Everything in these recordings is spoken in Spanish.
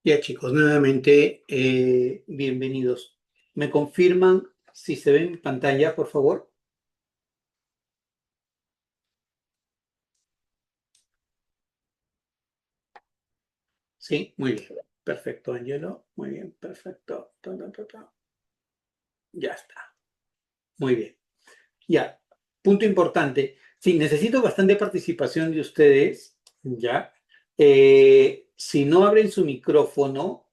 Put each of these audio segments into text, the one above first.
Ya chicos, nuevamente bienvenidos. ¿Me confirman si se ve en pantalla, por favor? Sí, muy bien. Perfecto, Angelo. Muy bien, perfecto. Ta, ta, ta, ta. Ya está. Muy bien. Ya. Punto importante. Sí, necesito bastante participación de ustedes. Ya. Si no abren su micrófono,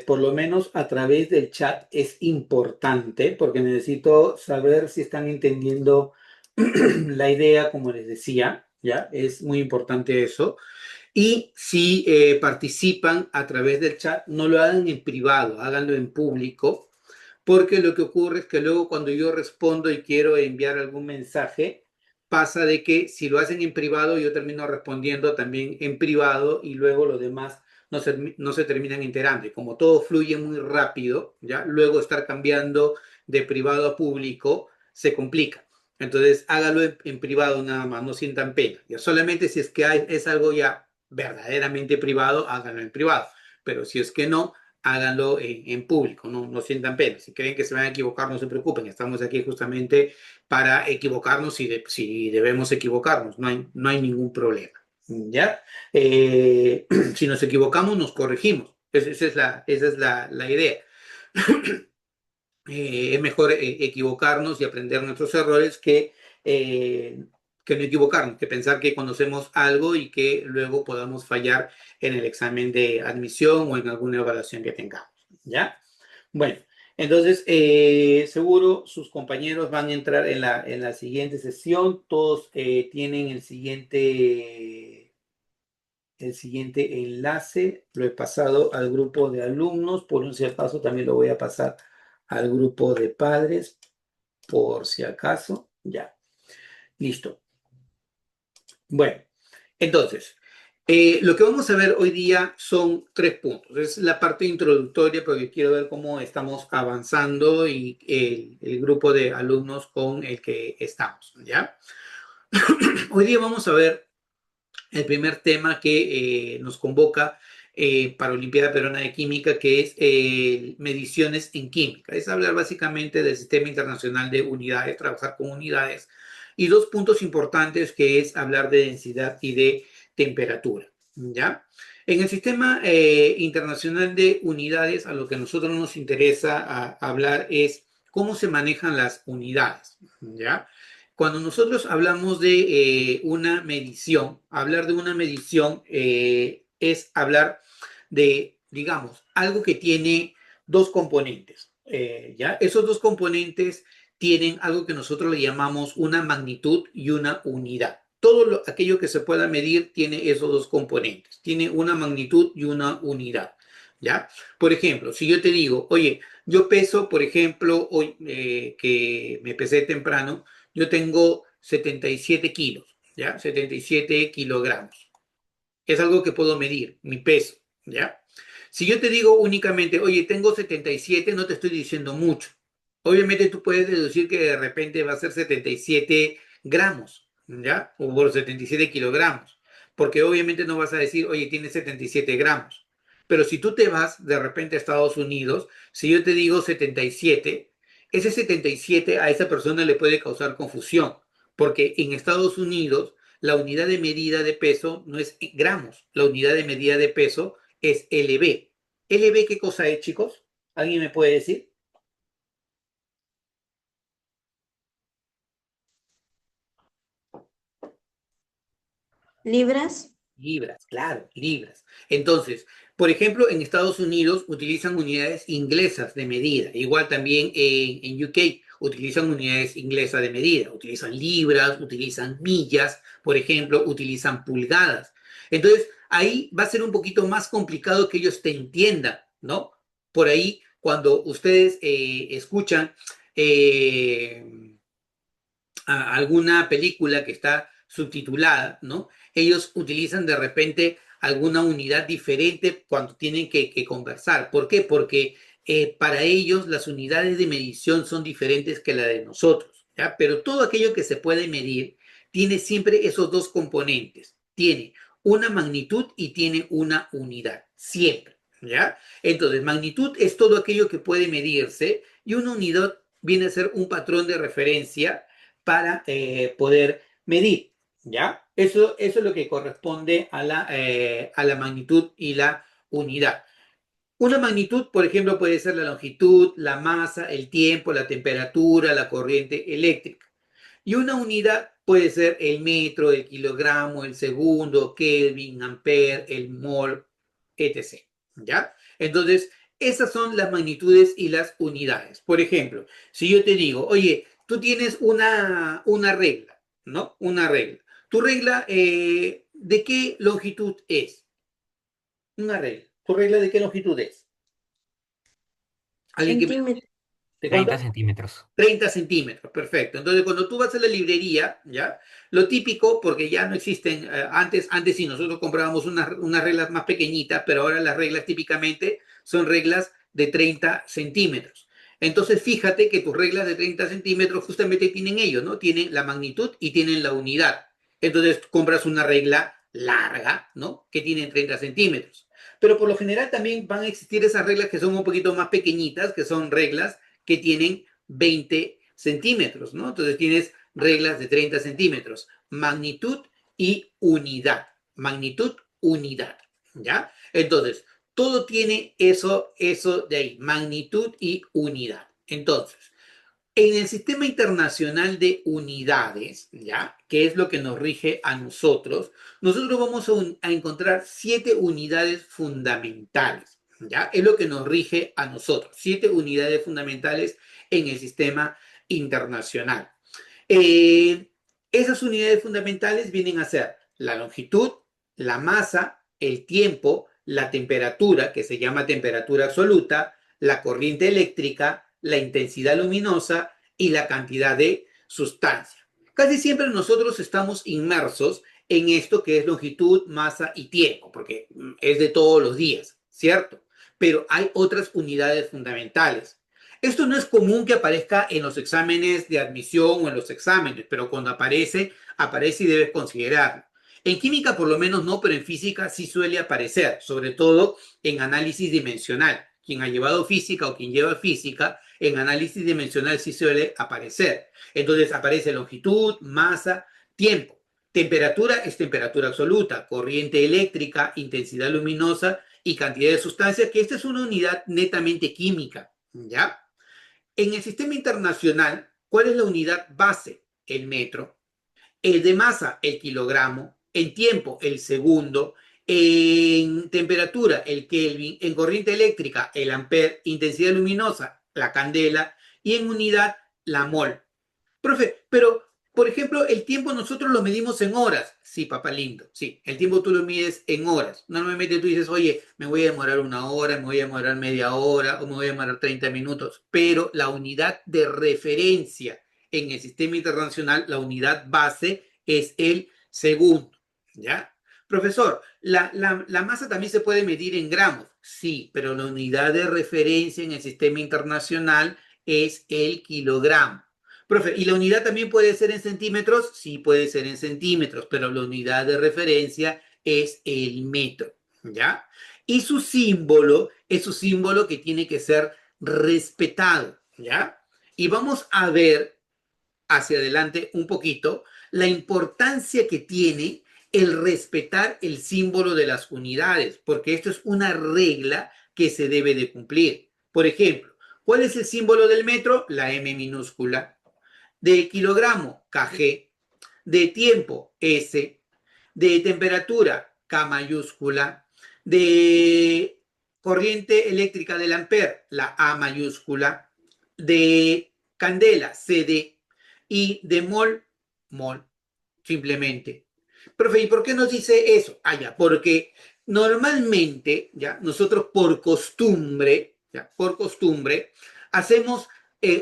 por lo menos a través del chat es importante porque necesito saber si están entendiendo la idea, como les decía, ¿ya? Es muy importante eso. Y si participan a través del chat, no lo hagan en privado, háganlo en público, porque lo que ocurre es que luego cuando yo respondo y quiero enviar algún mensaje, pasa de que si lo hacen en privado, yo termino respondiendo también en privado y luego los demás no se terminan enterando. Y como todo fluye muy rápido, ¿ya? Luego estar cambiando de privado a público se complica. Entonces, hágalo en privado nada más, no sientan pena. Ya solamente si es que es algo ya verdaderamente privado, háganlo en privado. Pero si es que no, háganlo en público, no sientan pena. Si creen que se van a equivocar, no se preocupen. Estamos aquí justamente para equivocarnos si debemos equivocarnos. No hay ningún problema. ¿Ya? Si nos equivocamos, nos corregimos. Esa es la idea. Es mejor equivocarnos y aprender nuestros errores que no equivocarnos, que pensar que conocemos algo y que luego podamos fallar en el examen de admisión o en alguna evaluación que tengamos. ¿Ya? Bueno, entonces seguro sus compañeros van a entrar en la siguiente sesión. Todos tienen el siguiente enlace. Lo he pasado al grupo de alumnos. Por un si acaso también lo voy a pasar al grupo de padres. Por si acaso. Ya. Listo. Bueno, entonces, lo que vamos a ver hoy día son tres puntos. Es la parte introductoria porque quiero ver cómo estamos avanzando y el grupo de alumnos con el que estamos, ¿ya? Hoy día vamos a ver el primer tema que nos convoca para Olimpiada Peruana de Química, que es mediciones en química. Es hablar básicamente del Sistema Internacional de Unidades, trabajar con unidades. Y dos puntos importantes que es hablar de densidad y de temperatura. ¿Ya? En el Sistema Internacional de Unidades, a lo que a nosotros nos interesa hablar es cómo se manejan las unidades. ¿Ya? Cuando nosotros hablamos de una medición, hablar de una medición es hablar de, digamos, algo que tiene dos componentes. ¿Ya? Esos dos componentes tienen algo que nosotros le llamamos una magnitud y una unidad. Aquello que se pueda medir tiene esos dos componentes, tiene una magnitud y una unidad. ¿Ya? Por ejemplo, si yo te digo, oye, yo peso, por ejemplo, hoy que me pesé temprano, yo tengo 77 kilos, ¿ya? 77 kilogramos. Es algo que puedo medir, mi peso, ¿ya? Si yo te digo únicamente, oye, tengo 77, no te estoy diciendo mucho. Obviamente tú puedes deducir que de repente va a ser 77 gramos, ¿ya? O por 77 kilogramos. Porque obviamente no vas a decir, oye, tienes 77 gramos. Pero si tú te vas de repente a Estados Unidos, si yo te digo 77, ese 77 a esa persona le puede causar confusión. Porque en Estados Unidos la unidad de medida de peso no es gramos, la unidad de medida de peso es LB. ¿LB qué cosa es, chicos? ¿Alguien me puede decir? Libras, Libras, claro, libras. Entonces, por ejemplo, en Estados Unidos utilizan unidades inglesas de medida. Igual también en UK utilizan unidades inglesas de medida. Utilizan libras, utilizan millas, por ejemplo, utilizan pulgadas. Entonces, ahí va a ser un poquito más complicado que ellos te entiendan, ¿no? Por ahí, cuando ustedes escuchan eh, alguna película que está subtitulada, ¿no? Ellos utilizan de repente alguna unidad diferente cuando tienen que conversar. ¿Por qué? Porque para ellos las unidades de medición son diferentes que la de nosotros, ¿ya? Pero todo aquello que se puede medir tiene siempre esos dos componentes. Tiene una magnitud y tiene una unidad, siempre. ¿ya? Entonces, magnitud es todo aquello que puede medirse y una unidad viene a ser un patrón de referencia para poder medir, ¿ya? Eso es lo que corresponde a la magnitud y la unidad. Una magnitud, por ejemplo, puede ser la longitud, la masa, el tiempo, la temperatura, la corriente eléctrica. Y una unidad puede ser el metro, el kilogramo, el segundo, Kelvin, ampere, el mol, etc. ¿Ya? Entonces, esas son las magnitudes y las unidades. Por ejemplo, si yo te digo, oye, tú tienes una regla, ¿no? Una regla. ¿Tu regla de qué longitud es? Una regla. ¿Tu regla de qué longitud es? ¿Alguien que me... Centímetros. ¿De 30 cuánto? centímetros. 30 centímetros, perfecto. Entonces, cuando tú vas a la librería, ¿ya? Lo típico, porque ya no existen, antes sí, nosotros comprábamos unas reglas más pequeñitas, pero ahora las reglas típicamente son reglas de 30 centímetros. Entonces, fíjate que tus reglas de 30 centímetros justamente tienen ello, ¿no? Tienen la magnitud y tienen la unidad. Entonces, compras una regla larga, ¿no? Que tiene 30 centímetros. Pero por lo general también van a existir esas reglas que son un poquito más pequeñitas, que son reglas que tienen 20 centímetros, ¿no? Entonces tienes reglas de 30 centímetros, magnitud y unidad, magnitud, unidad, ¿ya? Entonces, todo tiene eso de ahí, magnitud y unidad. Entonces, en el sistema internacional de unidades, ¿ya? Que es lo que nos rige a nosotros, nosotros vamos a encontrar 7 unidades fundamentales, ¿ya? Es lo que nos rige a nosotros, 7 unidades fundamentales en el sistema internacional. Eh, Esas unidades fundamentales vienen a ser la longitud, la masa, el tiempo, la temperatura, que se llama temperatura absoluta, la corriente eléctrica, la intensidad luminosa y la cantidad de sustancia. Casi siempre nosotros estamos inmersos en esto que es longitud, masa y tiempo, porque es de todos los días, ¿cierto? Pero hay otras unidades fundamentales. Esto no es común que aparezca en los exámenes de admisión o en los exámenes, pero cuando aparece, aparece y debes considerarlo. En química por lo menos no, pero en física sí suele aparecer, sobre todo en análisis dimensional. Quien ha llevado física o quien lleva física, en análisis dimensional sí suele aparecer. Entonces aparece longitud, masa, tiempo. Temperatura es temperatura absoluta, corriente eléctrica, intensidad luminosa y cantidad de sustancias, que esta es una unidad netamente química, ¿ya? En el sistema internacional, ¿cuál es la unidad base? El metro. El de masa, el kilogramo. En tiempo, el segundo. En temperatura, el Kelvin. En corriente eléctrica, el ampere. Intensidad luminosa, la candela. Y en unidad, la mol. Profe, pero, por ejemplo, el tiempo nosotros lo medimos en horas. Sí, papá lindo. Sí, el tiempo tú lo mides en horas. Normalmente tú dices, oye, me voy a demorar una hora, me voy a demorar media hora o me voy a demorar 30 minutos. Pero la unidad de referencia en el sistema internacional, la unidad base es el segundo. ¿Ya? Profesor, la masa también se puede medir en gramos. Sí, pero la unidad de referencia en el sistema internacional es el kilogramo. Profe, ¿y la unidad también puede ser en centímetros? Sí, puede ser en centímetros, pero la unidad de referencia es el metro, ¿ya? Y su símbolo es su símbolo que tiene que ser respetado, ¿ya? Y vamos a ver hacia adelante un poquito la importancia que tiene el respetar el símbolo de las unidades, porque esto es una regla que se debe de cumplir. Por ejemplo, ¿cuál es el símbolo del metro? La M minúscula. De kilogramo, kg, de tiempo, S, de temperatura, K mayúscula, de corriente eléctrica del ampere, la A mayúscula, de candela, CD, y de mol, mol, simplemente. Profe, ¿y por qué nos dice eso? Ah, ya, porque normalmente, ya, nosotros por costumbre, hacemos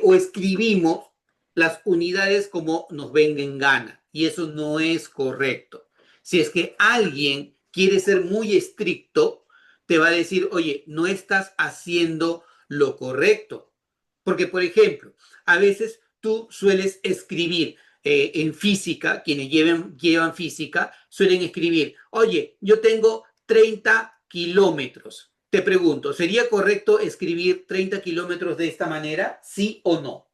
o escribimos las unidades como nos venga en gana. Y eso no es correcto. Si es que alguien quiere ser muy estricto, te va a decir, oye, no estás haciendo lo correcto. Porque, por ejemplo, a veces tú sueles escribir en física, quienes llevan física, suelen escribir, oye, yo tengo 30 kilómetros. Te pregunto, ¿sería correcto escribir 30 kilómetros de esta manera? ¿Sí o no?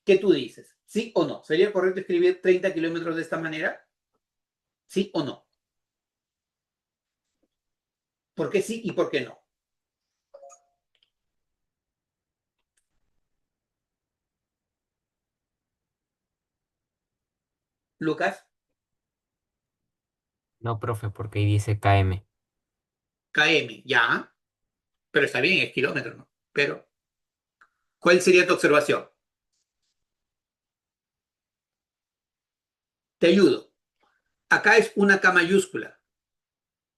¿Qué tú dices? ¿Sí o no? ¿Sería correcto escribir 30 kilómetros de esta manera? ¿Sí o no? ¿Por qué sí y por qué no? Lucas, No, profe, porque ahí dice km. KM, ya, pero está bien, es kilómetro, ¿no? Pero, ¿cuál sería tu observación? Te ayudo. Acá es una K mayúscula.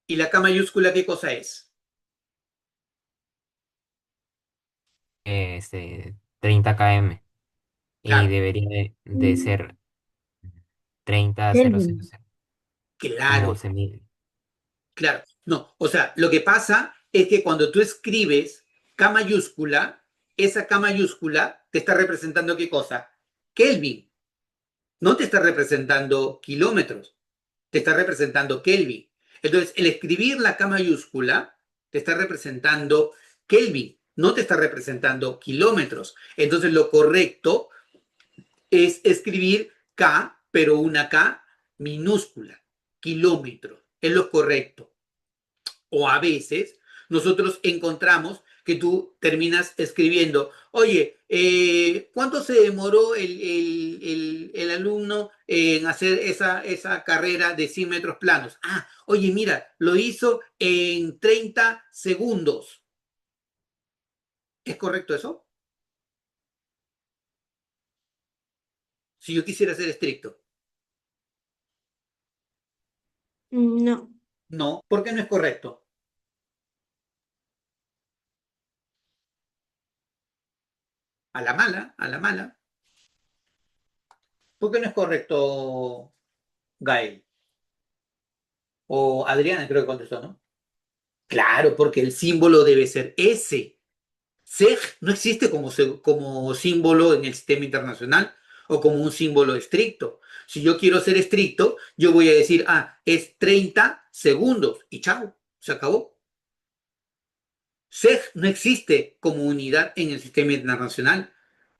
¿Y la K mayúscula qué cosa es? 30 km. Y Claro, debería de Mm, ser 30,000, Kelvin. como claro, se mide. claro. No, o sea, lo que pasa es que cuando tú escribes K mayúscula, esa K mayúscula te está representando qué cosa? Kelvin. No te está representando kilómetros, te está representando Kelvin. Entonces, el escribir la K mayúscula te está representando Kelvin, no te está representando kilómetros. Entonces, lo correcto es escribir K, pero una K minúscula, kilómetro, es lo correcto. O a veces nosotros encontramos que tú terminas escribiendo, oye, ¿cuánto se demoró el alumno en hacer esa carrera de 100 metros planos? Ah, oye, mira, lo hizo en 30 segundos. ¿Es correcto eso? Si yo quisiera ser estricto. No. No, ¿por qué no es correcto? A la mala, a la mala. ¿Por qué no es correcto, Gael? O Adriana creo que contestó, ¿no? Claro, porque el símbolo debe ser S. SEG no existe como símbolo en el sistema internacional o como un símbolo estricto. Si yo quiero ser estricto, yo voy a decir, ah, es 30 segundos y chao, se acabó. SEG no existe como unidad en el sistema internacional.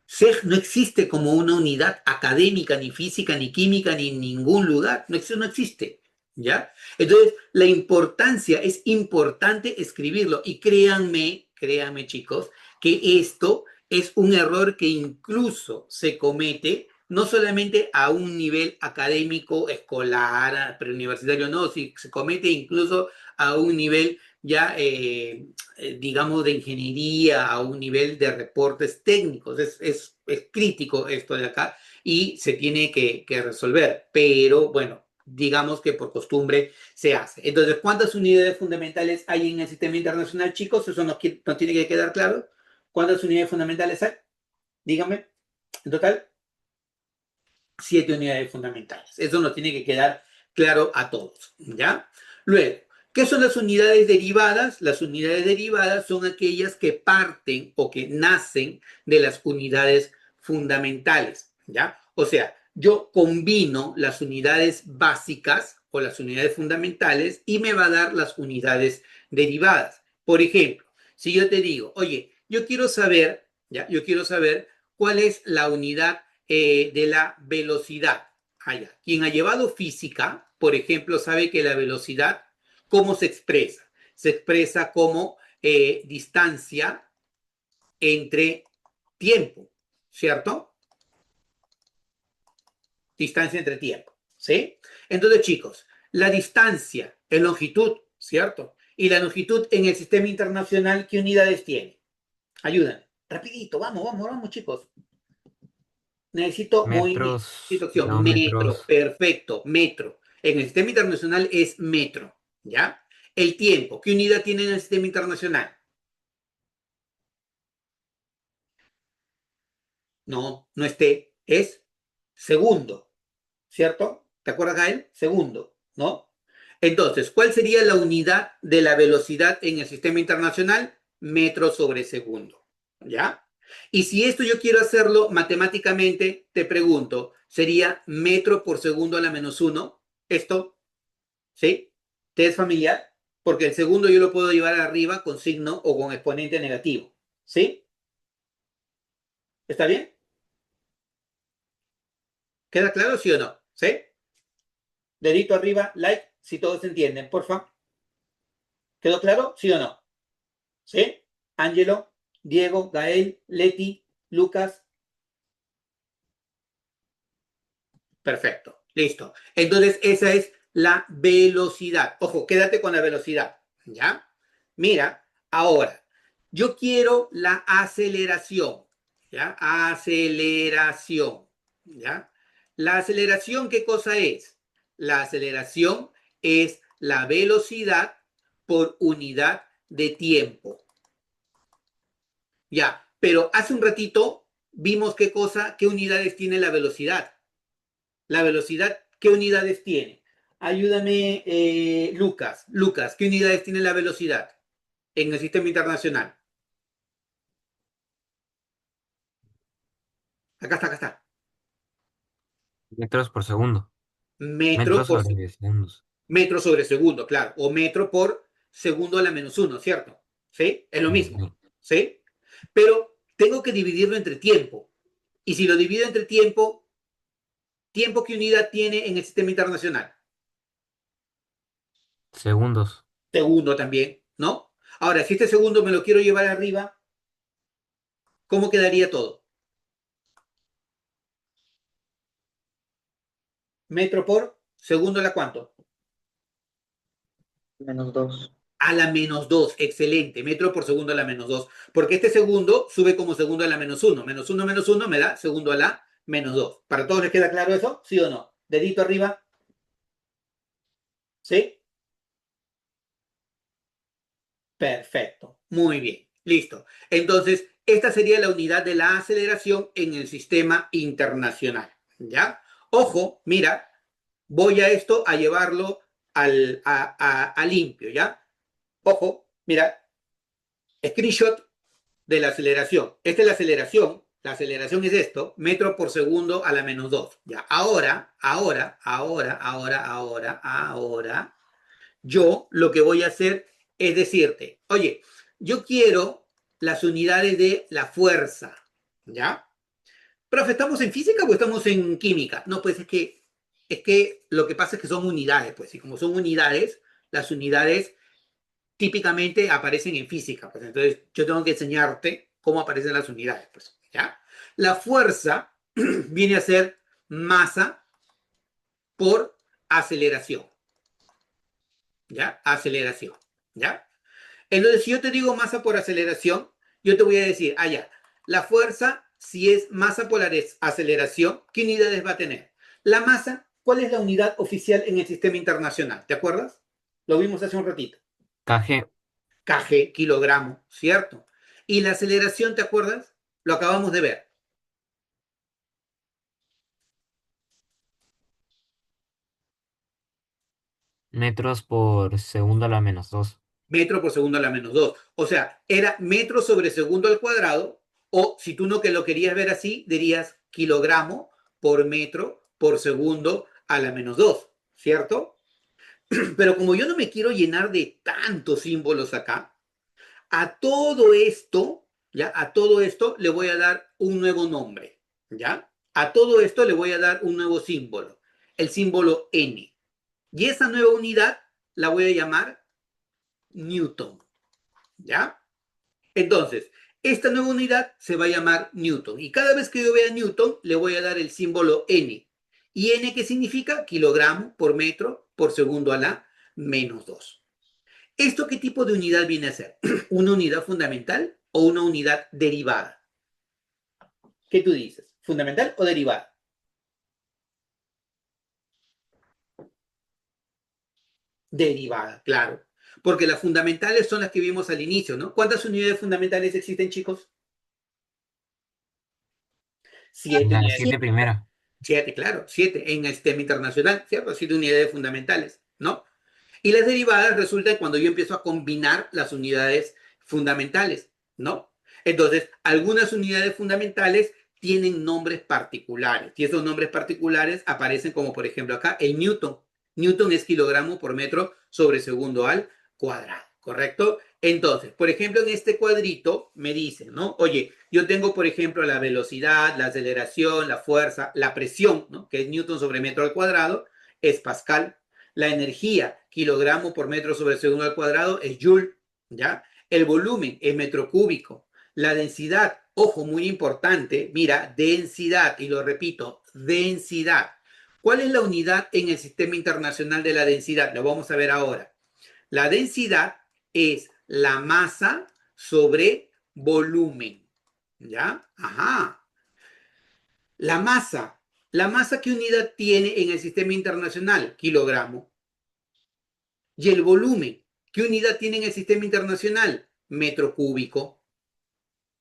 SEG no existe como una unidad académica, ni física, ni química, ni en ningún lugar. No, eso no existe. ¿Ya? Entonces, la importancia, es importante escribirlo. Y créanme, créanme chicos, que esto es un error que incluso se comete no solamente a un nivel académico, escolar, preuniversitario, no, si se comete incluso a un nivel ya digamos, de ingeniería a un nivel de reportes técnicos. Es crítico esto de acá y se tiene que resolver, pero bueno, digamos que por costumbre se hace. Entonces, ¿cuántas unidades fundamentales hay en el sistema internacional, chicos? Eso nos tiene que quedar claro. ¿Cuántas unidades fundamentales hay? Díganme, en total, 7 unidades fundamentales. Eso nos tiene que quedar claro a todos, ¿ya? Luego, ¿qué son las unidades derivadas? Las unidades derivadas son aquellas que parten o que nacen de las unidades fundamentales, ¿ya? O sea, yo combino las unidades básicas o las unidades fundamentales y me va a dar las unidades derivadas. Por ejemplo, si yo te digo, oye, yo quiero saber, ¿ya? Yo quiero saber cuál es la unidad de la velocidad. Allá. Quien ha llevado física, por ejemplo, sabe que la velocidad, ¿cómo se expresa? Se expresa como distancia entre tiempo, ¿cierto? Distancia entre tiempo, ¿sí? Entonces, chicos, la distancia es longitud, ¿cierto? Y la longitud en el sistema internacional, ¿qué unidades tiene? Ayúdenme. Rapidito, vamos, vamos, vamos, chicos. Necesito movimiento, necesito Metros, acción. Metro, kilómetros, perfecto, metro. En el sistema internacional es metro, ¿ya? El tiempo, ¿qué unidad tiene en el sistema internacional? No, no es T, es segundo, ¿cierto? ¿Te acuerdas, Gael? Segundo, ¿no? Entonces, ¿cuál sería la unidad de la velocidad en el sistema internacional? Metro sobre segundo, ¿ya? Y si esto yo quiero hacerlo matemáticamente, te pregunto, ¿sería metro por segundo a la menos uno? ¿Esto? ¿Sí? ¿Te es familiar? Porque el segundo yo lo puedo llevar arriba con signo o con exponente negativo. ¿Sí? ¿Está bien? ¿Queda claro, sí o no? ¿Sí? Dedito arriba, like, si todos entienden, porfa. ¿Quedó claro? ¿Sí o no? ¿Sí? Ángelo, Diego, Gael, Leti, Lucas. Perfecto. Listo. Entonces, esa es la velocidad. Ojo, quédate con la velocidad. ¿Ya? Mira, ahora, yo quiero la aceleración. ¿Ya? Aceleración. ¿Ya? La aceleración, ¿qué cosa es? La aceleración es la velocidad por unidad de tiempo. Ya, pero hace un ratito vimos qué cosa, qué unidades tiene la velocidad. La velocidad, ¿qué unidades tiene? Ayúdame, Lucas. Lucas, ¿qué unidades tiene la velocidad en el sistema internacional? Acá está, acá está. Metros por segundo. Metro Metros por sobre segundos. metro sobre segundo, claro. O metro por segundo a la menos uno, ¿cierto? ¿Sí? Es lo mismo. Ujú. ¿Sí? Pero tengo que dividirlo entre tiempo. Y si lo divido entre tiempo, ¿tiempo qué unidad tiene en el sistema internacional? Segundos. Segundo también, ¿no? Ahora, si este segundo me lo quiero llevar arriba, ¿cómo quedaría todo? Metro por segundo a la cuánto? -2. A la menos 2, excelente. Metro por segundo a la menos 2. Porque este segundo sube como segundo a la menos uno. Menos uno me da segundo a la menos 2. ¿Para todos les queda claro eso? ¿Sí o no? Dedito arriba. ¿Sí? Perfecto. Muy bien. Listo. Entonces, esta sería la unidad de la aceleración en el sistema internacional. ¿Ya? Ojo, mira, voy a esto a llevarlo a limpio, ¿ya? Ojo, mira, screenshot de la aceleración. Esta es la aceleración. La aceleración es esto, metro por segundo a la menos 2. Ya, ahora, yo lo que voy a hacer es decirte, oye, yo quiero las unidades de la fuerza, ¿ya? Profe, ¿estamos en física o estamos en química? No, pues es que lo que pasa es que son unidades, pues, y como son unidades, las unidades típicamente aparecen en física, pues entonces yo tengo que enseñarte cómo aparecen las unidades, pues, ¿ya? La fuerza viene a ser masa por aceleración, ¿ya? Aceleración, ¿ya? Entonces, si yo te digo masa por aceleración, yo te voy a decir, ya, la fuerza, si es masa por aceleración, ¿qué unidades va a tener? La masa, ¿cuál es la unidad oficial en el sistema internacional? ¿Te acuerdas? Lo vimos hace un ratito. KG. kg, kilogramo, ¿cierto? Y la aceleración, ¿te acuerdas? Lo acabamos de ver. Metros por segundo a la menos 2. Metro por segundo a la menos 2. O sea, era metro sobre segundo al cuadrado, o si tú no que lo querías ver así, dirías kilogramo por metro por segundo a la menos 2, ¿cierto? Pero como yo no me quiero llenar de tantos símbolos acá, a todo esto, ¿ya? A todo esto le voy a dar un nuevo nombre, ¿ya? A todo esto le voy a dar un nuevo símbolo, el símbolo N. Y esa nueva unidad la voy a llamar Newton, ¿ya? Entonces, esta nueva unidad se va a llamar Newton. Y cada vez que yo vea Newton, le voy a dar el símbolo N. ¿Y N qué significa? Kilogramo por metro por segundo a la menos 2. ¿Esto qué tipo de unidad viene a ser? ¿Una unidad fundamental o una unidad derivada? ¿Qué tú dices? ¿Fundamental o derivada? Derivada, claro. Porque las fundamentales son las que vimos al inicio, ¿no? ¿Cuántas unidades fundamentales existen, chicos? 7 La unidades. 7 7. primera. 7, claro, 7 en el sistema internacional, ¿cierto? 7 unidades fundamentales, ¿no? Y las derivadas resulta cuando yo empiezo a combinar las unidades fundamentales, ¿no? Entonces, algunas unidades fundamentales tienen nombres particulares y esos nombres particulares aparecen como, por ejemplo, acá el Newton. Newton es kilogramo por metro sobre segundo al cuadrado, ¿correcto? Entonces, por ejemplo, en este cuadrito me dicen, ¿no? Oye, yo tengo, por ejemplo, la velocidad, la aceleración, la fuerza, la presión, ¿no? Que es Newton sobre metro al cuadrado, es Pascal. La energía, kilogramo por metro sobre segundo al cuadrado, es Joule, ¿ya? El volumen es metro cúbico. La densidad, ojo, muy importante, mira, densidad, y lo repito, densidad. ¿Cuál es la unidad en el sistema internacional de la densidad? Lo vamos a ver ahora. La densidad es la masa sobre volumen, ¿ya? Ajá. La masa, ¿qué unidad tiene en el sistema internacional? Kilogramo. Y el volumen, ¿qué unidad tiene en el sistema internacional? Metro cúbico.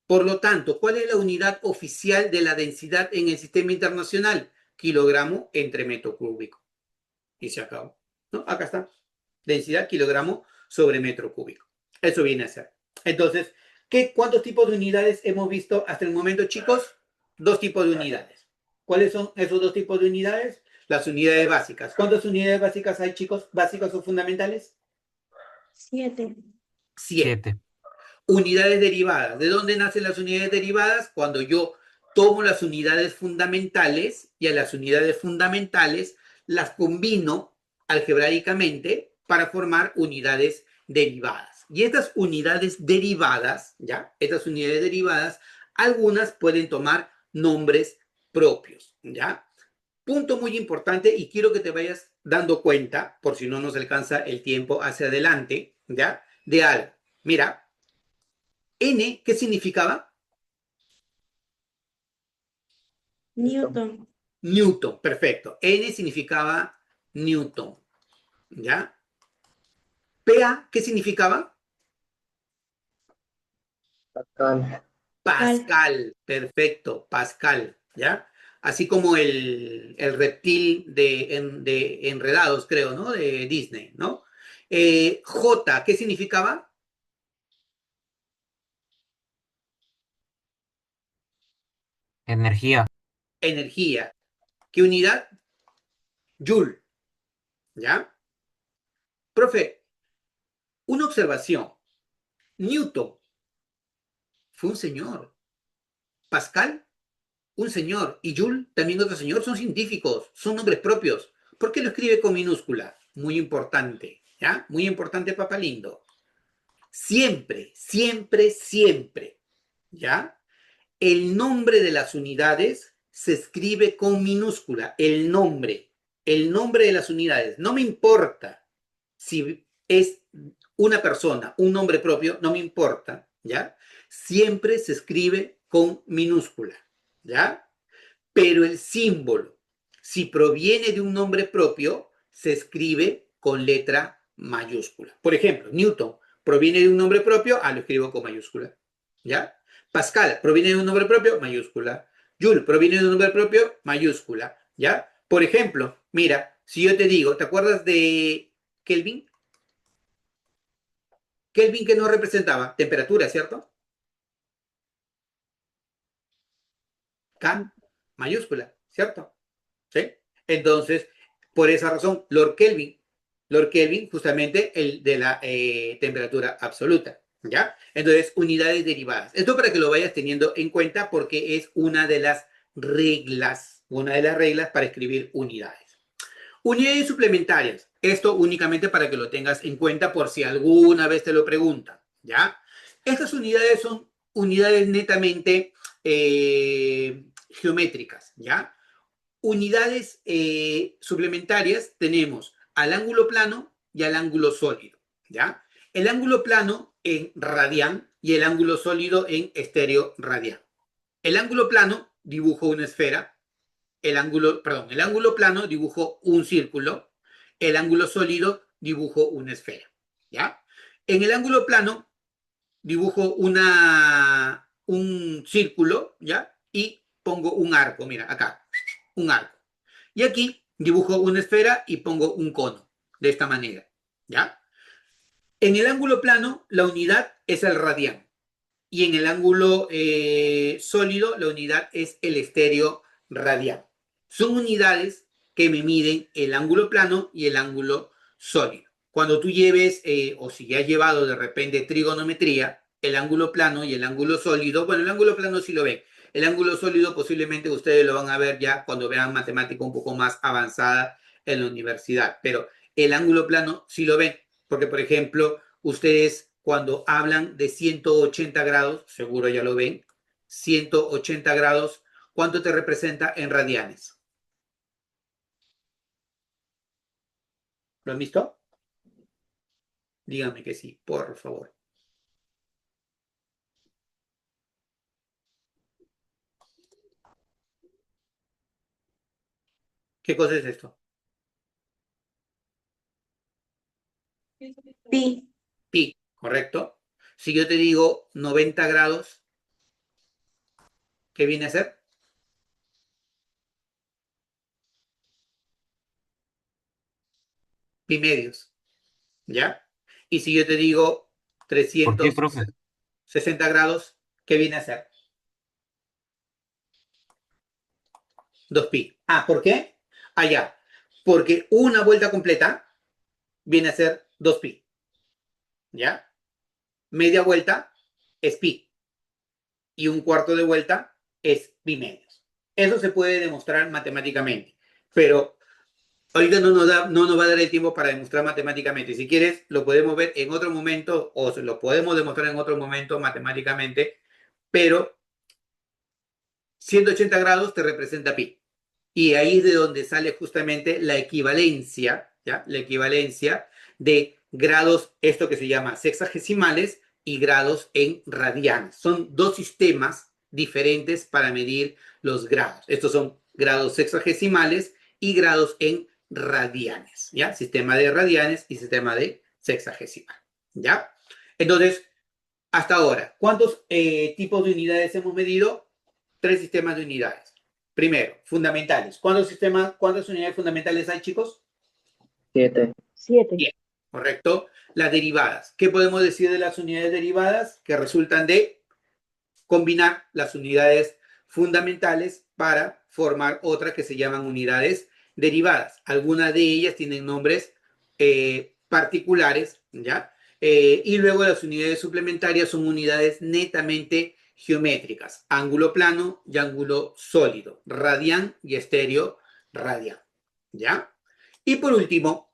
Por lo tanto, ¿cuál es la unidad oficial de la densidad en el sistema internacional? Kilogramo entre metro cúbico. Y se acabó. ¿No? Acá está. Densidad kilogramo sobre metro cúbico. Eso viene a ser. Entonces, ¿cuántos tipos de unidades hemos visto hasta el momento, chicos? Dos tipos de unidades. ¿Cuáles son esos dos tipos de unidades? Las unidades básicas. ¿Cuántas unidades básicas hay, chicos? ¿Básicas o fundamentales? 7. 7. 7. Unidades derivadas. ¿De dónde nacen las unidades derivadas? Cuando yo tomo las unidades fundamentales y a las unidades fundamentales las combino algebraicamente para formar unidades derivadas. Y estas unidades derivadas, ¿ya? Estas unidades derivadas, algunas pueden tomar nombres propios, ¿ya? Punto muy importante y quiero que te vayas dando cuenta, por si no nos alcanza el tiempo hacia adelante, ¿ya? De algo. Mira, N, ¿qué significaba? Newton. Newton, perfecto. N significaba Newton, ¿ya? PA, ¿qué significaba? Pascal. Pascal, perfecto, Pascal, ¿ya? Así como el reptil de Enredados, creo, ¿no? De Disney, ¿no? J, ¿qué significaba? Energía. Energía. ¿Qué unidad? Joule, ¿ya? Profe, una observación. Newton fue un señor. Pascal, un señor. Y Joule, también otro señor. Son científicos, son nombres propios. ¿Por qué lo escribe con minúscula? Muy importante, ¿ya? Muy importante, papá lindo. Siempre, siempre, siempre, ¿ya? El nombre de las unidades se escribe con minúscula. El nombre de las unidades. No me importa si es una persona, un nombre propio, no me importa, ¿ya? Siempre se escribe con minúscula, ¿ya? Pero el símbolo, si proviene de un nombre propio, se escribe con letra mayúscula. Por ejemplo, Newton proviene de un nombre propio, lo escribo con mayúscula, ¿ya? Pascal proviene de un nombre propio, mayúscula. Joule proviene de un nombre propio, mayúscula, ¿ya? Por ejemplo, mira, si yo te digo, ¿te acuerdas de Kelvin? Kelvin que nos representaba temperatura, ¿cierto? K mayúscula, ¿cierto? ¿Sí? Entonces, por esa razón, Lord Kelvin justamente el de la temperatura absoluta, ¿ya? Entonces, unidades derivadas. Esto para que lo vayas teniendo en cuenta porque es una de las reglas para escribir unidades. Unidades suplementarias. Esto únicamente para que lo tengas en cuenta por si alguna vez te lo preguntan, ¿ya? Estas unidades son unidades netamente geométricas, ¿ya? Unidades suplementarias tenemos al ángulo plano y al ángulo sólido, ¿ya? El ángulo plano en radián y el ángulo sólido en estéreo radián. El ángulo plano dibujo una esfera, el ángulo plano dibujo un círculo, el ángulo sólido dibujo una esfera, ¿ya? En el ángulo plano dibujo un círculo, ¿ya? Y pongo un arco, mira, acá, un arco. Y aquí dibujo una esfera y pongo un cono, de esta manera, ¿ya? En el ángulo plano, la unidad es el radián. Y en el ángulo sólido, la unidad es el estéreo radián. Son unidades que me miden el ángulo plano y el ángulo sólido. Cuando tú lleves, o si ya has llevado de repente trigonometría, el ángulo plano y el ángulo sólido, bueno, el ángulo plano sí lo ven. El ángulo sólido posiblemente ustedes lo van a ver ya cuando vean matemática un poco más avanzada en la universidad, pero el ángulo plano sí lo ven, porque por ejemplo, ustedes cuando hablan de 180 grados, seguro ya lo ven, 180 grados, ¿cuánto te representa en radianes? ¿Lo han visto? Díganme que sí, por favor. ¿Qué cosa es esto? Pi. Pi, ¿correcto? Si yo te digo 90 grados, ¿qué viene a ser? Pi medios, ¿ya? Y si yo te digo ¿Por qué, profe? 360 grados, ¿qué viene a ser? 2pi. Ah, ¿por qué? Ah, ya. Porque una vuelta completa viene a ser 2pi, ¿ya? Media vuelta es pi y un cuarto de vuelta es pi medios. Eso se puede demostrar matemáticamente, pero ahorita no nos va a dar el tiempo para demostrar matemáticamente. Si quieres, lo podemos ver en otro momento o lo podemos demostrar en otro momento matemáticamente, pero 180 grados te representa pi. Y ahí es de donde sale justamente la equivalencia, ¿ya? La equivalencia de grados, esto que se llama sexagesimales y grados en radianes. Son dos sistemas diferentes para medir los grados. Estos son grados sexagesimales y grados en radianes, ¿ya? Sistema de radianes y sistema de sexagesimal, ¿ya? Entonces, hasta ahora, ¿cuántos tipos de unidades hemos medido? 3 sistemas de unidades. Primero, fundamentales. ¿Cuántas unidades fundamentales hay, chicos? 7. 7. Bien, correcto. Las derivadas. ¿Qué podemos decir de las unidades derivadas? Que resultan de combinar las unidades fundamentales para formar otras que se llaman unidades derivadas. Algunas de ellas tienen nombres particulares, ¿ya? Y luego las unidades suplementarias son unidades netamente geométricas, ángulo plano y ángulo sólido, radián y estéreo radián, ¿ya? Y por último,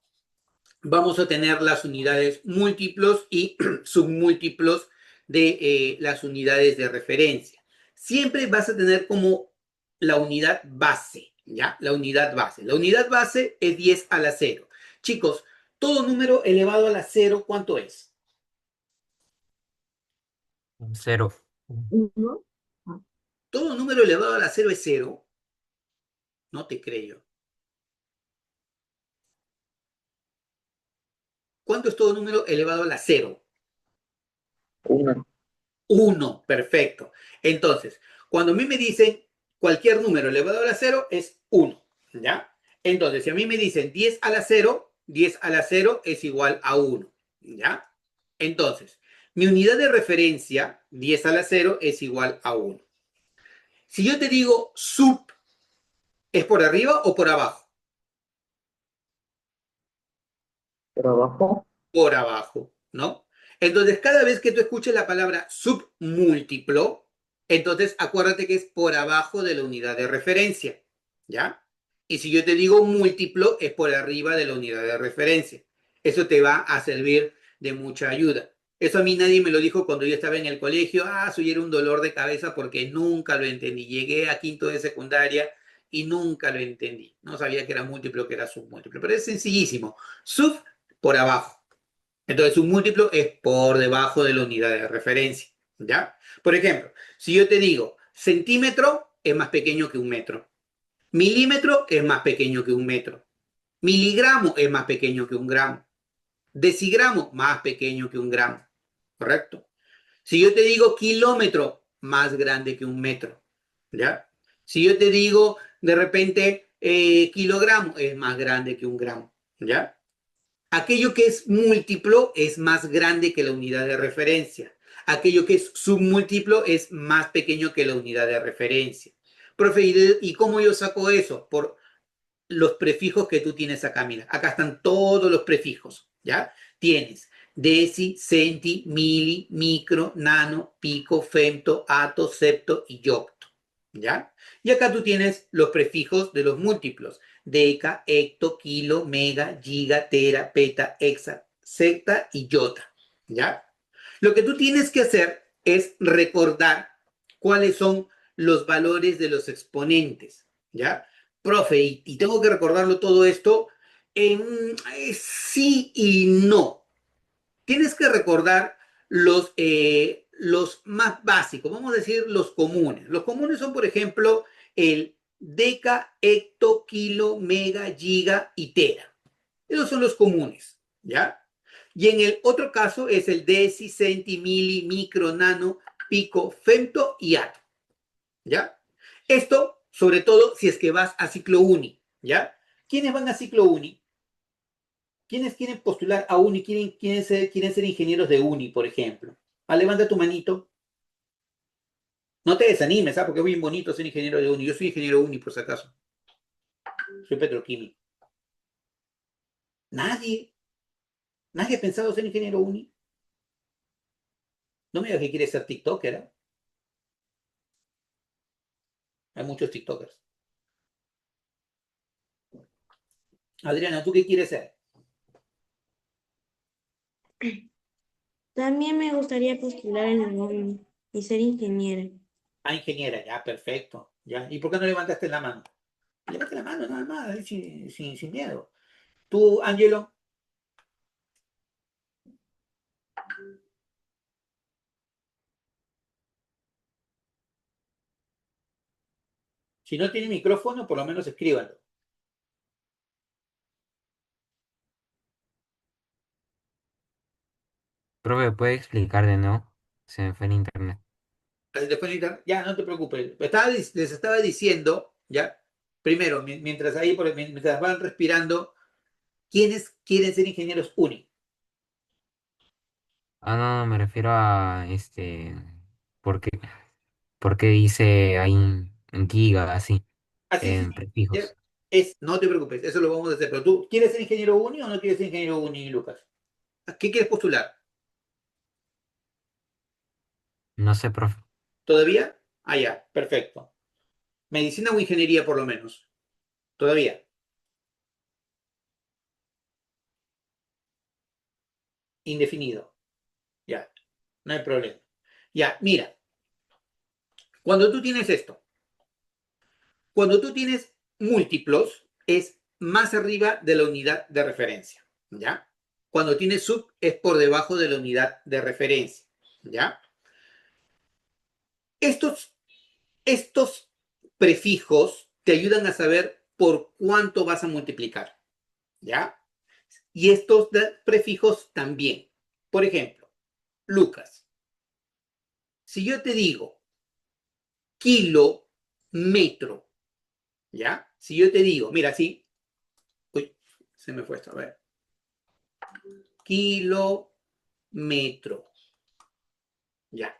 vamos a tener las unidades múltiplos y submúltiplos de las unidades de referencia. Siempre vas a tener como la unidad base, ¿ya? La unidad base. La unidad base es 10 a la 0. Chicos, todo número elevado a la 0, ¿cuánto es? 0. Uno. Todo número elevado a la 0 es 0. No te creo. ¿Cuánto es todo número elevado a la 0? 1. 1, perfecto. Entonces, cuando a mí me dicen cualquier número elevado a la 0 es 1, ¿ya? Entonces, si a mí me dicen 10 a la 0, 10 a la 0 es igual a 1, ¿ya? Entonces, mi unidad de referencia, 10 a la 0, es igual a 1. Si yo te digo sub, ¿es por arriba o por abajo? Por abajo. Por abajo, ¿no? Entonces, cada vez que tú escuches la palabra submúltiplo, entonces acuérdate que es por abajo de la unidad de referencia, ¿ya? Y si yo te digo múltiplo, es por arriba de la unidad de referencia. Eso te va a servir de mucha ayuda. Eso a mí nadie me lo dijo cuando yo estaba en el colegio. Ah, eso era un dolor de cabeza porque nunca lo entendí. Llegué a quinto de secundaria y nunca lo entendí. No sabía que era múltiplo, que era submúltiplo. Pero es sencillísimo. Sub por abajo. Entonces, un múltiplo es por debajo de la unidad de referencia, ¿ya? Por ejemplo, si yo te digo centímetro es más pequeño que un metro, milímetro es más pequeño que un metro, miligramo es más pequeño que un gramo, decigramo más pequeño que un gramo, ¿correcto? Si yo te digo kilómetro, más grande que un metro, ¿ya? Si yo te digo de repente kilogramo, es más grande que un gramo, ¿ya? Aquello que es múltiplo es más grande que la unidad de referencia. Aquello que es submúltiplo es más pequeño que la unidad de referencia. Profe, ¿y cómo yo saco eso? los prefijos que tú tienes acá. Mira, acá están todos los prefijos, ¿ya? Tienes deci, centi, mili, micro, nano, pico, femto, ato, septo y yocto, ¿ya? Y acá tú tienes los prefijos de los múltiplos. Deca, hecto, kilo, mega, giga, tera, peta, hexa, zeta y iota, ¿ya? Lo que tú tienes que hacer es recordar cuáles son los valores de los exponentes, ¿ya? Profe, y tengo que recordarlo todo esto, sí y no. Tienes que recordar los más básicos, vamos a decir los comunes. Los comunes son, por ejemplo, el deca, hecto, kilo, mega, giga y tera. Esos son los comunes, ¿ya? Y en el otro caso es el deci, centi, mili, micro, nano, pico, femto y ato, ¿ya? Esto, sobre todo, si es que vas a ciclo uni, ¿ya? ¿Quiénes van a ciclo uni? ¿Quiénes quieren postular a uni? ¿Quieren ser ingenieros de uni, por ejemplo? Ah, levanta tu manito. No te desanimes, ¿ah? Porque es bien bonito ser ingeniero de uni. Yo soy ingeniero de uni, por si acaso. Soy petroquímico. Nadie. Nadie ha pensado ser ingeniero uni. No me digas que quieres ser TikToker, ¿eh? Hay muchos TikTokers. Adriana, ¿tú qué quieres ser? También me gustaría postular en la UNI y ser ingeniera. Ah, ingeniera, ya, perfecto. Ya. ¿Y por qué no levantaste la mano? Levanta la mano, nada más, sin miedo. ¿Tú, Ángelo? Si no tiene micrófono, por lo menos escríbanlo. Profe, ¿puede explicar de nuevo? Se me fue el internet. Después, ya, no te preocupes. Les estaba diciendo, ya, primero, mientras ahí, mientras van respirando, ¿quiénes quieren ser ingenieros uni? Ah, no, me refiero a ¿por qué, por qué dice ahí en giga, así, Así, sí, en sí, ya. prefijos? No te preocupes, eso lo vamos a hacer. Pero tú, ¿quieres ser ingeniero uni o no quieres ser ingeniero uni, Lucas? ¿A qué quieres postular? No sé, profe. ¿Todavía? Ah, ya, perfecto. Medicina o ingeniería, por lo menos. Todavía. Indefinido. Ya, no hay problema. Ya, mira, cuando tú tienes esto, cuando tú tienes múltiplos, es más arriba de la unidad de referencia, ¿ya? Cuando tienes sub, es por debajo de la unidad de referencia, ¿ya? Estos, estos prefijos te ayudan a saber por cuánto vas a multiplicar, ¿ya? Y estos prefijos también. Por ejemplo, Lucas, si yo te digo kilo, metro, ¿ya? Si yo te digo, mira, sí, uy, se me fue esto, a ver, kilómetro, ya.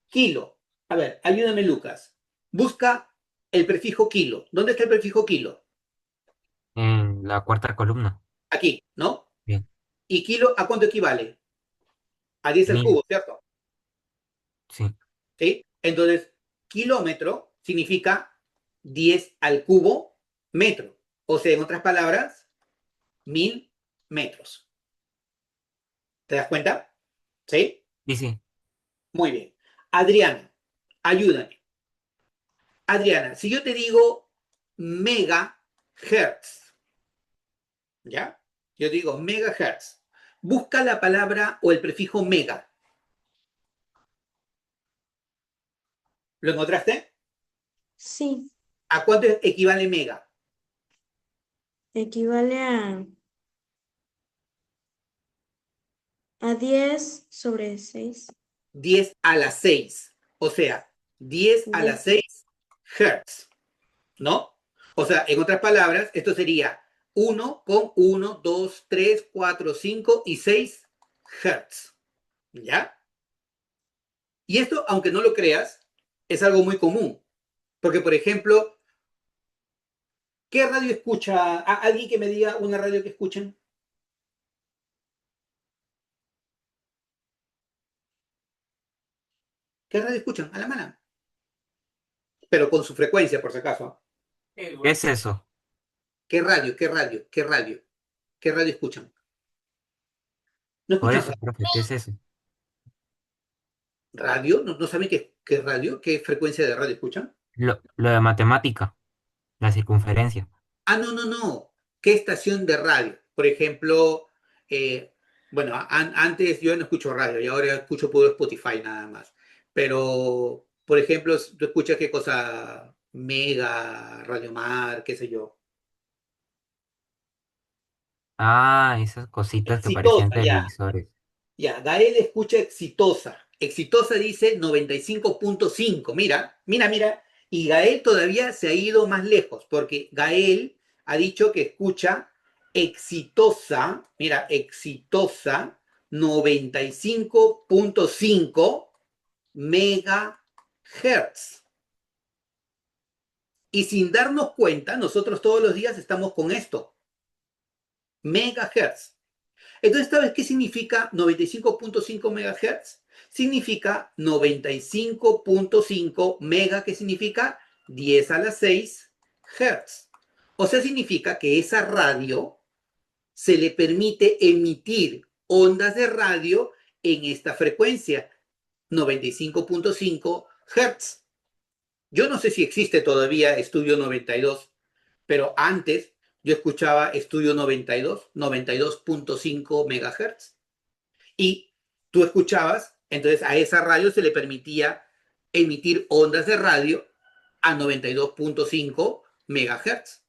Kilo, a ver, ayúdame, Lucas. Busca el prefijo kilo. ¿Dónde está el prefijo kilo? En la cuarta columna. Aquí, ¿no? Bien. ¿Y kilo a cuánto equivale? A 10 al 1000, cubo, ¿cierto? sí. ¿Sí? Entonces, kilómetro significa 10 al cubo metro. O sea, en otras palabras, 1000 metros. ¿Te das cuenta? ¿Sí? Sí, sí. Muy bien. Adriana, ayúdame. Adriana, si yo te digo megahertz, ¿ya? Yo te digo megahertz. Busca la palabra o el prefijo mega. ¿Lo encontraste? Sí, ¿A cuánto equivale mega? equivale a 10/6. 10 a la 6. O sea, 10 a la 6 hertz, ¿no? O sea, en otras palabras, esto sería 1 con 1, 2, 3, 4, 5 y 6 hertz, ¿ya? Y esto, aunque no lo creas, es algo muy común. Porque, por ejemplo, ¿Qué radio escucha? ¿Alguien que me diga una radio que escuchen? ¿Qué radio escuchan? A la mala. Pero con su frecuencia, por si acaso. ¿Qué es eso? ¿Qué radio? ¿Qué radio? ¿Qué radio? ¿Qué radio escuchan? ¿No Por escuchan eso, profe, ¿qué es eso? radio? ¿No saben qué radio? ¿Qué frecuencia de radio escuchan? Lo de matemática, la circunferencia. Ah, no. ¿Qué estación de radio? Por ejemplo, bueno, antes yo no escucho radio y ahora escucho puro Spotify nada más. Pero, por ejemplo, tú escuchas qué cosa, Mega, Radio Mar, qué sé yo. Ah, esas cositas que parecían Exitosa, ya. televisores. Ya, Gael escucha Exitosa. Exitosa dice 95.5. Mira. Y Gael todavía se ha ido más lejos, porque Gael ha dicho que escucha Exitosa, mira, Exitosa 95.5 megahertz. Y sin darnos cuenta, nosotros todos los días estamos con esto, megahertz. Entonces, ¿sabes qué significa 95.5 megahertz? Significa 95.5 mega, que significa 10 a la 6 hertz. O sea, significa que esa radio se le permite emitir ondas de radio en esta frecuencia, 95.5 hertz. Yo no sé si existe todavía Estudio 92, pero antes yo escuchaba Estudio 92, 92.5 megahertz. Y tú escuchabas, entonces a esa radio se le permitía emitir ondas de radio a 92.5 megahertz.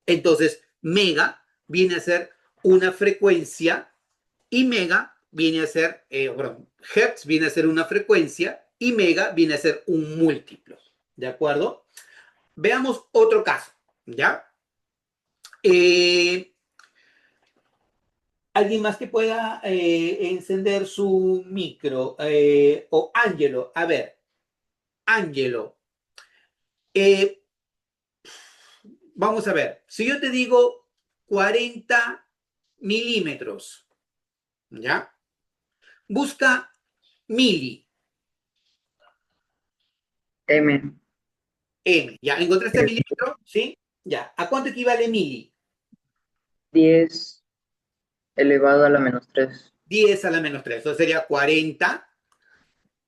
Entonces, mega viene a ser una frecuencia y mega viene a ser, hertz viene a ser una frecuencia y mega viene a ser un múltiplo. ¿De acuerdo? Veamos otro caso, ¿ya? ¿Alguien más que pueda encender su micro? O Ángelo, a ver, Ángelo, eh, vamos a ver, si yo te digo 40 milímetros, ¿ya? Busca mili, M, ¿ya? ¿Encontraste milímetro? ¿Sí? Ya. ¿A cuánto equivale mili? 10 elevado a la menos 3. 10 a la menos 3. Eso sería 40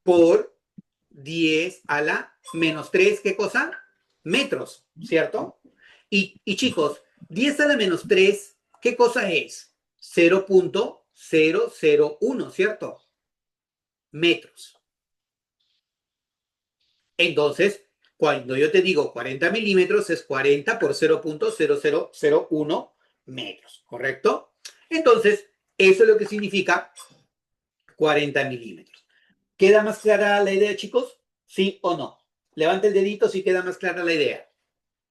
por 10 a la menos 3. ¿Qué cosa? Metros, ¿cierto? Y chicos, 10 a la menos 3, ¿qué cosa es? 0.001, ¿cierto? Metros. Entonces, cuando yo te digo 40 milímetros, es 40 por 0.0001 metros, ¿correcto? Entonces, eso es lo que significa 40 milímetros. ¿Queda más clara la idea, chicos? ¿Sí o no? Levanta el dedito si queda más clara la idea.